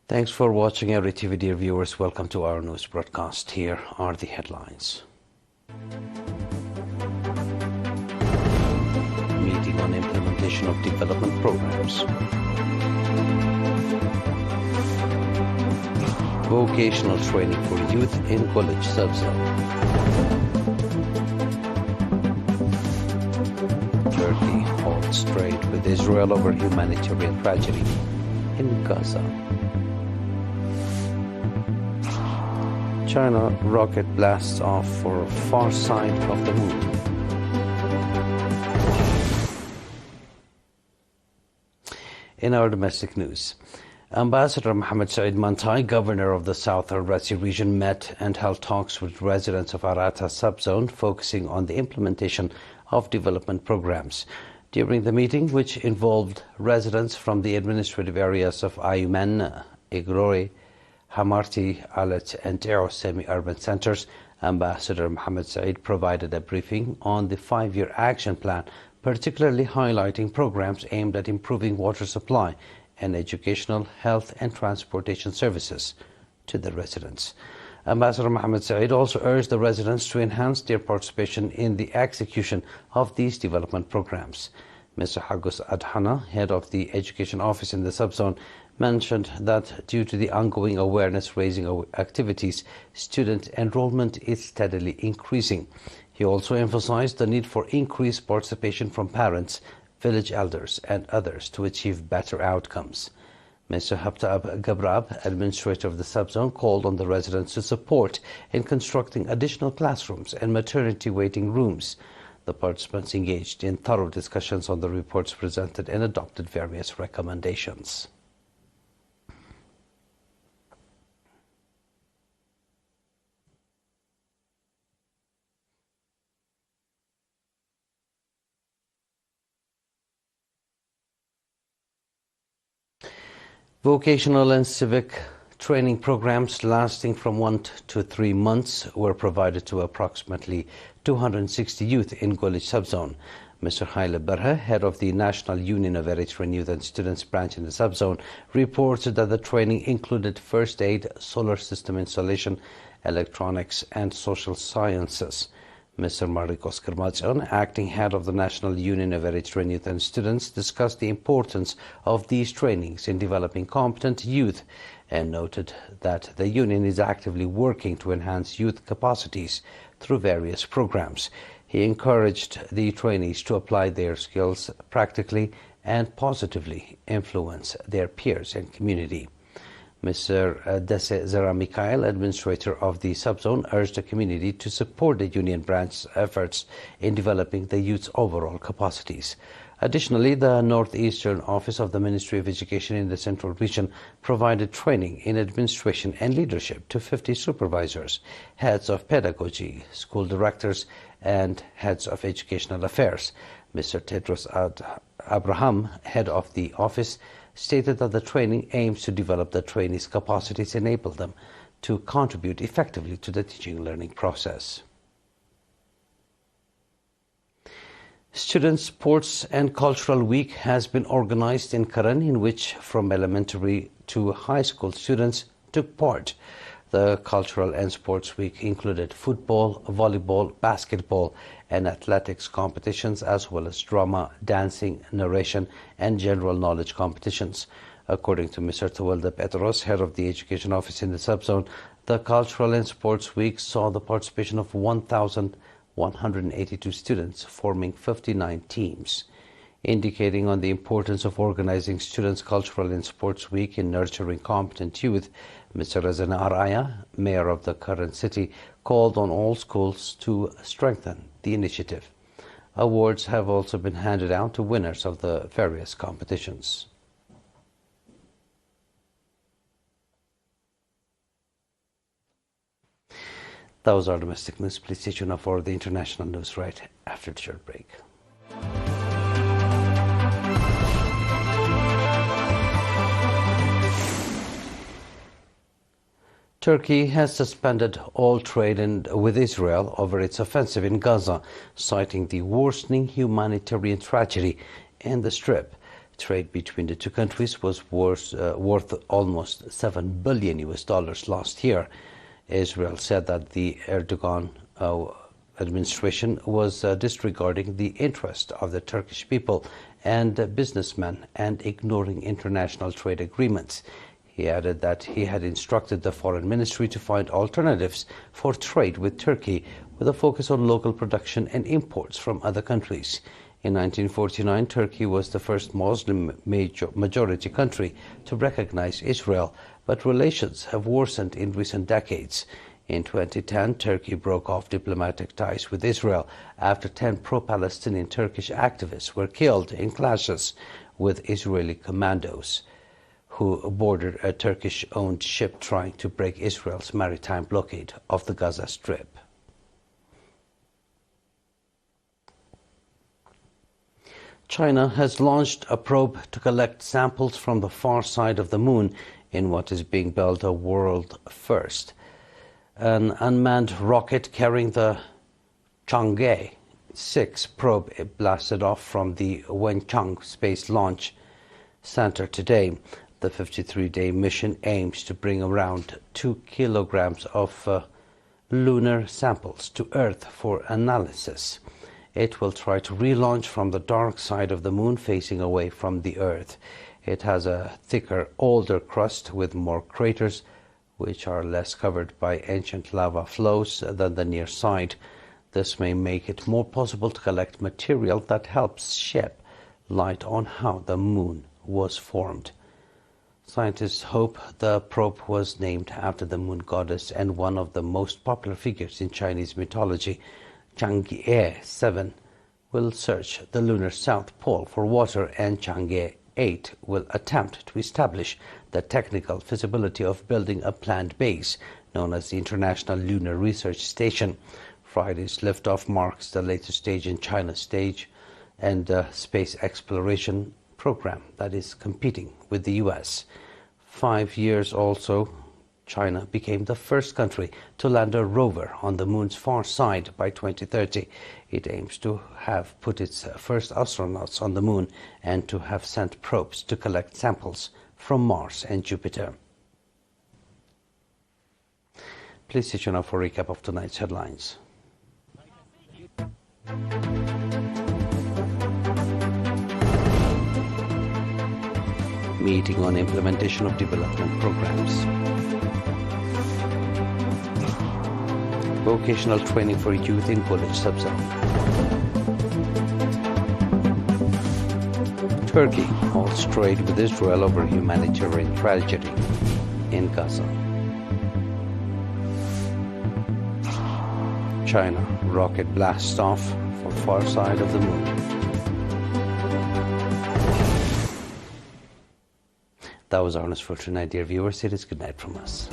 Thanks for watching ERi-TV, dear viewers. Welcome to our news broadcast. Here are the headlines. Meeting on implementation of development programs. Vocational training for youth in college subzone. Turkey holds trade with Israel over humanitarian tragedy in Gaza. China rocket blasts off for far side of the moon. In our domestic news, Ambassador Mohammed Said Mantai, governor of the South Eritrea region, met and held talks with residents of Arata subzone, focusing on the implementation of development programs. During the meeting, which involved residents from the administrative areas of Ayman, Igrori, Hamarti, Alet, and Teo semi-urban centers, Ambassador Mohammed Said provided a briefing on the 5-year action plan, particularly highlighting programs aimed at improving water supply and educational, health, and transportation services to the residents. Ambassador Mohammed Said also urged the residents to enhance their participation in the execution of these development programs. Mr. Hagus Adhana, head of the education office in the subzone, mentioned that due to the ongoing awareness-raising activities, student enrollment is steadily increasing. He also emphasized the need for increased participation from parents, village elders, and others to achieve better outcomes. Mr. Habtab Gabrab, administrator of the subzone, called on the residents to support in constructing additional classrooms and maternity waiting rooms. The participants engaged in thorough discussions on the reports presented and adopted various recommendations. Vocational and civic training programs lasting from 1 to 3 months were provided to approximately 260 youth in Golij subzone. Mr. Haile Berhe, head of the National Union of Eritrean Youth and Students branch in the subzone, reported that the training included first aid, solar system installation, electronics, and social sciences. Mr. Marikos Kermatjan, acting head of the National Union of Eritrean Youth and Students, discussed the importance of these trainings in developing competent youth and noted that the union is actively working to enhance youth capacities through various programs. He encouraged the trainees to apply their skills practically and positively influence their peers and community. Mr. Dese Zara Mikhail, administrator of the subzone, urged the community to support the union branch's efforts in developing the youth's overall capacities. Additionally, the Northeastern Office of the Ministry of Education in the Central Region provided training in administration and leadership to 50 supervisors, heads of pedagogy, school directors, and heads of educational affairs. Mr. Tedros Abraham, head of the office, stated that the training aims to develop the trainees' capacities, enable them to contribute effectively to the teaching and learning process. Student Sports and Cultural Week has been organized in Karen, in which from elementary to high school students took part. The Cultural and Sports Week included football, volleyball, basketball, and athletics competitions, as well as drama, dancing, narration, and general knowledge competitions. According to Mr. Tawalda Petros, head of the Education Office in the subzone, the Cultural and Sports Week saw the participation of 1,182 students, forming 59 teams. Indicating on the importance of organizing Students' Cultural and Sports Week in nurturing competent youth, Mr. Razana Araya, mayor of the current city, called on all schools to strengthen the initiative. Awards have also been handed out to winners of the various competitions. That was our domestic news. Please stay tuned for the international news right after the short break. Turkey has suspended all trade with Israel over its offensive in Gaza, citing the worsening humanitarian tragedy in the Strip. Trade between the two countries was worth almost $7 billion last year. Israel said that the Erdogan administration was disregarding the interest of the Turkish people and businessmen and ignoring international trade agreements. He added that he had instructed the foreign ministry to find alternatives for trade with Turkey with a focus on local production and imports from other countries. In 1949, Turkey was the first Muslim majority country to recognize Israel, but relations have worsened in recent decades. In 2010, Turkey broke off diplomatic ties with Israel after 10 pro-Palestinian Turkish activists were killed in clashes with Israeli commandos who boarded a Turkish-owned ship trying to break Israel's maritime blockade of the Gaza Strip. China has launched a probe to collect samples from the far side of the moon in what is being billed a world first. An unmanned rocket carrying the Chang'e 6 probe blasted off from the Wenchang Space Launch Center today. The 53-day mission aims to bring around 2 kilograms of lunar samples to Earth for analysis. It will try to relaunch from the dark side of the moon facing away from the Earth. It has a thicker, older crust with more craters, which are less covered by ancient lava flows than the near side. This may make it more possible to collect material that helps shed light on how the moon was formed. Scientists hope the probe was named after the moon goddess and one of the most popular figures in Chinese mythology. Chang'e 7 will search the lunar south pole for water, and Chang'e 8 will attempt to establish the technical feasibility of building a planned base known as the International Lunar Research Station. Friday's liftoff marks the latest stage in China's stage and space exploration program that is competing with the U.S. 5 years also, China became the first country to land a rover on the moon's far side by 2030. It aims to have put its first astronauts on the moon and to have sent probes to collect samples from Mars and Jupiter. Please stay tuned for a recap of tonight's headlines. Meeting on implementation of development programs. Vocational training for youth in Golej subzone. Turkey holds trade with Israel over humanitarian tragedy in Gaza. China rocket blasts off for far side of the moon. That was our news for tonight, dear viewers. It is good night from us.